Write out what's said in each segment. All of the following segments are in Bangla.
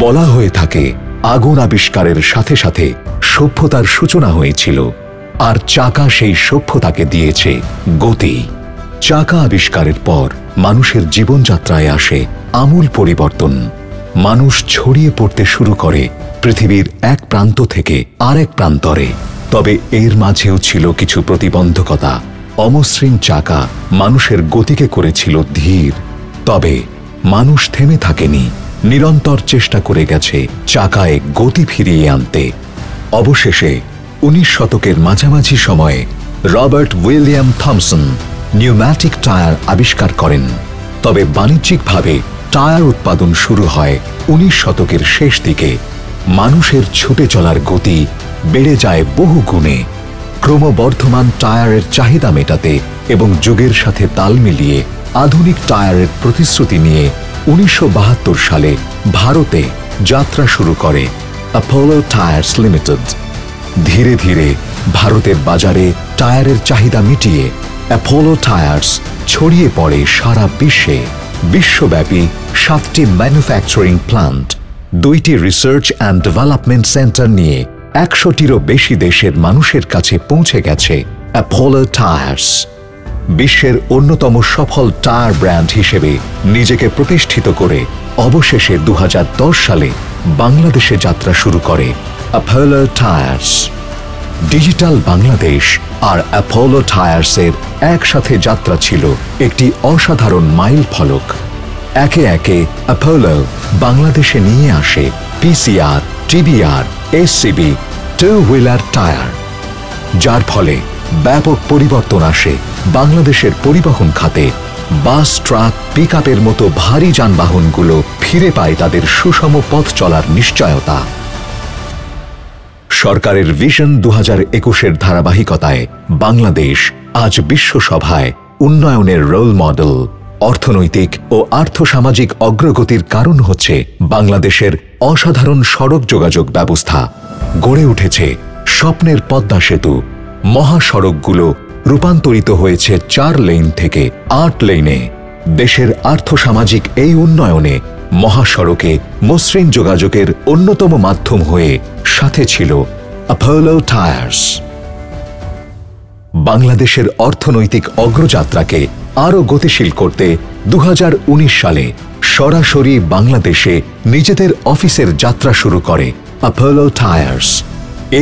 বলা হয়ে থাকে আগুন আবিষ্কারের সাথে সাথে সভ্যতার সূচনা হয়েছিল, আর চাকা সেই সভ্যতাকে দিয়েছে গতি। চাকা আবিষ্কারের পর মানুষের জীবনযাত্রায় আসে আমূল পরিবর্তন। মানুষ ছড়িয়ে পড়তে শুরু করে পৃথিবীর এক প্রান্ত থেকে আরেক প্রান্তরে। তবে এর মাঝেও ছিল কিছু প্রতিবন্ধকতা। অমসৃণ চাকা মানুষের গতিকে করেছিল ধীর। তবে মানুষ থেমে থাকেনি, নিরন্তর চেষ্টা করে গেছে চাকায় গতি ফিরিয়ে আনতে। অবশেষে 19 শতকের মাঝামাঝি সময়ে Robert William Thomson pneumatic tyre আবিষ্কার করেন। তবে বাণিজ্যিকভাবে টায়ার উৎপাদন শুরু হয় 19 শতকের শেষ দিকে। মানুষের ছুটে চলার গতি বেড়ে যায় বহু গুণে। ক্রমবর্ধমান টায়ারের চাহিদা মেটাতে এবং যুগের সাথে তাল মিলিয়ে আধুনিক টায়ারের প্রতিশ্রুতি নিয়ে 1972 সালে ভারতে যাত্রা শুরু করে অ্যাপোলো টায়ার্স লিমিটেড। ধীরে ধীরে ভারতের বাজারে টায়ারের চাহিদা মিটিয়ে অ্যাপোলো টায়ার্স ছড়িয়ে পড়ে সারা বিশ্বে। বিশ্বব্যাপী 7টি ম্যানুফ্যাকচারিং প্ল্যান্ট, 2টি রিসার্চ অ্যান্ড ডেভেলপমেন্ট সেন্টার নিয়ে 100টিরও বেশি দেশের মানুষের কাছে পৌঁছে গেছে অ্যাপোলো টায়ার্স। বিশ্বের অন্যতম সফল টায়ার ব্র্যান্ড হিসেবে নিজেকে প্রতিষ্ঠিত করে অবশেষে 2010 সালে বাংলাদেশে যাত্রা শুরু করে অ্যাপোলো টায়ার্স। ডিজিটাল বাংলাদেশ আর অ্যাপোলো টায়ার্সের একসাথে যাত্রা ছিল একটি অসাধারণ মাইল ফলক। একে একে অ্যাপোলো বাংলাদেশে নিয়ে আসে PCR, TBR, SCB, two wheeler tyre, যার ফলে ব্যাপক পরিবর্তন আসে বাংলাদেশের পরিবহন খাতে। বাস, ট্রাক, পিকআপের মতো ভারী যানবাহনগুলো ফিরে পায় তাদের সুষম পথ চলার নিশ্চয়তা। সরকারের ভিশন 2021-এর ধারাবাহিকতায় বাংলাদেশ আজ বিশ্বসভায় উন্নয়নের রোল মডেল। অর্থনৈতিক ও আর্থসামাজিক অগ্রগতির কারণ হচ্ছে বাংলাদেশের অসাধারণ সড়ক যোগাযোগ ব্যবস্থা। গড়ে উঠেছে স্বপ্নের পদ্মা সেতু। মহাসড়কগুলো রূপান্তরিত হয়েছে 4 লেন থেকে 8 লেনে। দেশের আর্থসামাজিক এই উন্নয়নে মহাসড়কে মসৃণ যোগাযোগের অন্যতম মাধ্যম হয়ে সাথে ছিল অ্যাপোলো টায়ার্স। বাংলাদেশের অর্থনৈতিক অগ্রযাত্রাকে আরও গতিশীল করতে 2019 সালে সরাসরি বাংলাদেশে নিজেদের অফিসের যাত্রা শুরু করে অ্যাপোলো টায়ার্স।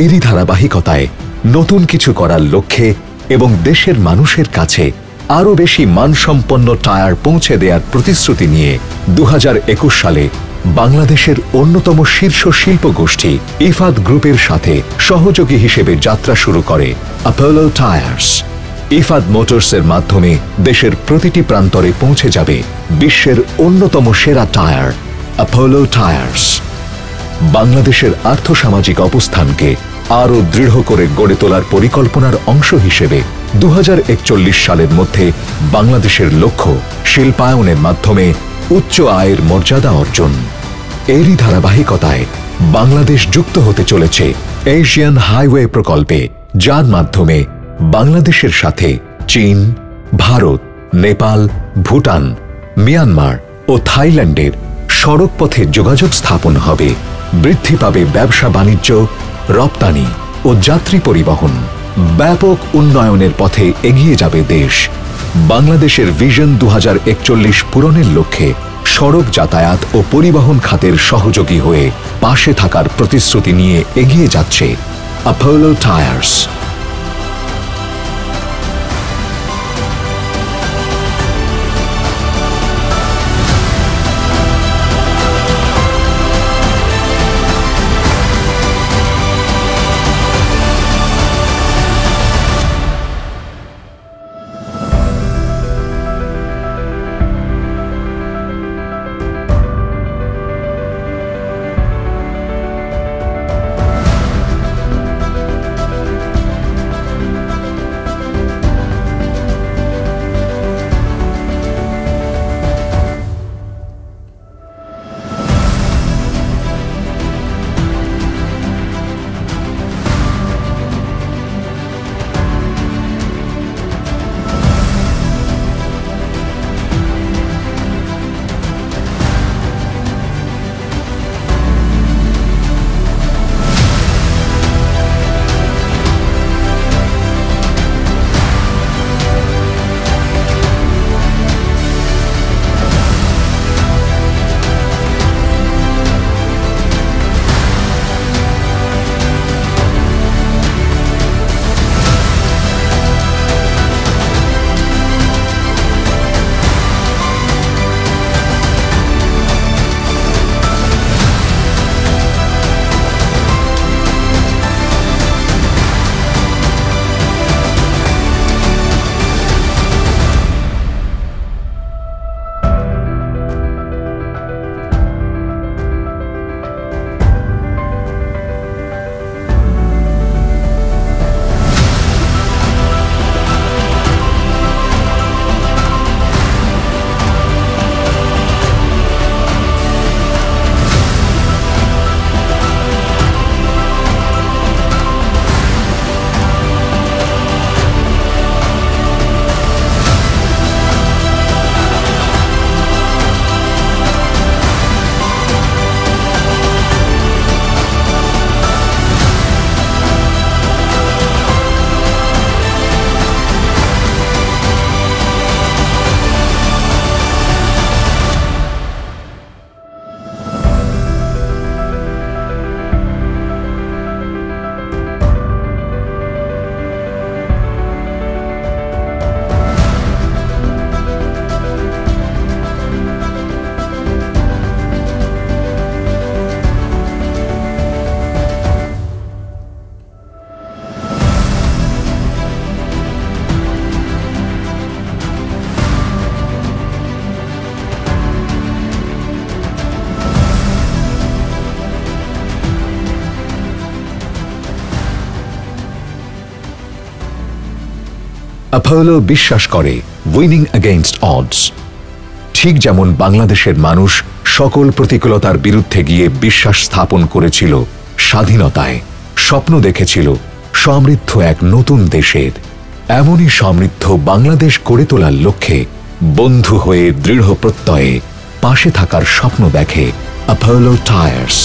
এরই ধারাবাহিকতায় নতুন কিছু করার লক্ষ্যে এবং দেশের মানুষের কাছে আরও বেশি মানসম্পন্ন টায়ার পৌঁছে দেওয়ার প্রতিশ্রুতি নিয়ে 2021 সালে বাংলাদেশের অন্যতম শীর্ষ শিল্প গোষ্ঠী ইফাদ গ্রুপের সাথে সহযোগী হিসেবে যাত্রা শুরু করে অ্যাপোলো টায়ার্স। ইফাদ মোটরসের মাধ্যমে দেশের প্রতিটি প্রান্তরে পৌঁছে যাবে বিশ্বের অন্যতম সেরা টায়ার অ্যাপোলো টায়ার্স। বাংলাদেশের আর্থসামাজিক অবস্থানকে আরও দৃঢ় করে গড়ে তোলার পরিকল্পনার অংশ হিসেবে 2041 সালের মধ্যে বাংলাদেশের লক্ষ্য শিল্পায়নের মাধ্যমে উচ্চ আয়ের মর্যাদা অর্জন। এরই ধারাবাহিকতায় বাংলাদেশ যুক্ত হতে চলেছে এশিয়ান হাইওয়ে প্রকল্পে, যার মাধ্যমে বাংলাদেশের সাথে চীন, ভারত, নেপাল, ভুটান, মিয়ানমার ও থাইল্যান্ডের সড়কপথে যোগাযোগ স্থাপন হবে। বৃদ্ধি পাবে ব্যবসা বাণিজ্য, রপ্তানি ও যাত্রী পরিবহন। ব্যাপক উন্নয়নের পথে এগিয়ে যাবে দেশ। বাংলাদেশের ভিশন 2041 পূরণের লক্ষ্যে সড়ক যাতায়াত ও পরিবহন খাতের সহযোগী হয়ে পাশে থাকার প্রতিশ্রুতি নিয়ে এগিয়ে যাচ্ছে অ্যাপোলো টায়ার্স। অ্যাপোলো বিশ্বাস করে উইনিং অ্যাগেইনস্ট অডস। ঠিক যেমন বাংলাদেশের মানুষ সকল প্রতিকূলতার বিরুদ্ধে গিয়ে বিশ্বাস স্থাপন করেছিল স্বাধীনতায়, স্বপ্ন দেখেছিল সমৃদ্ধ এক নতুন দেশের, এমনই সমৃদ্ধ বাংলাদেশ গড়ে তোলার লক্ষ্যে বন্ধু হয়ে দৃঢ় প্রত্যয়ে পাশে থাকার স্বপ্ন দেখে অ্যাপোলো টায়ার্স।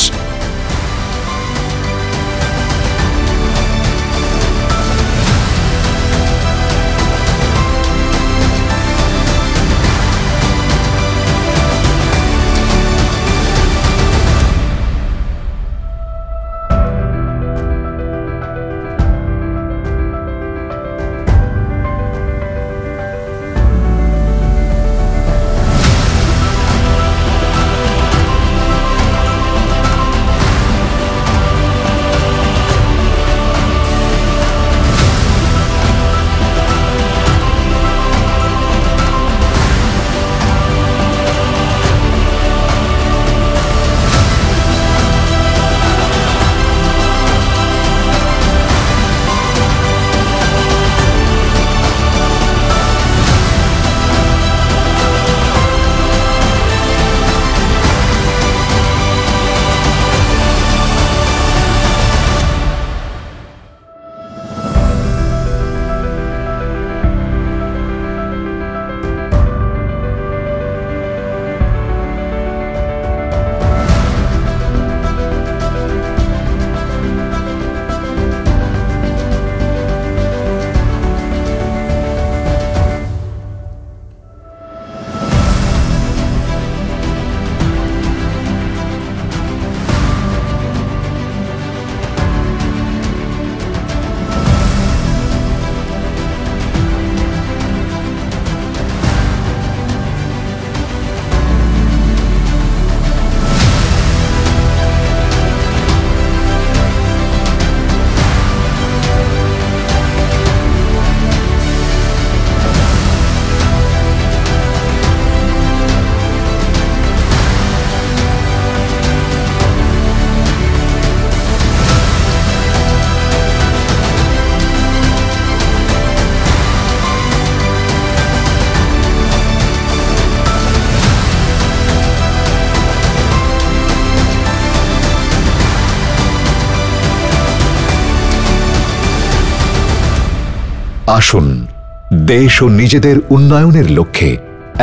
আসুন দেশ ও নিজেদের উন্নয়নের লক্ষ্যে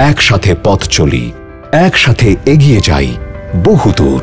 একসাথে পথ চলি, একসাথে এগিয়ে যাই বহুদূর।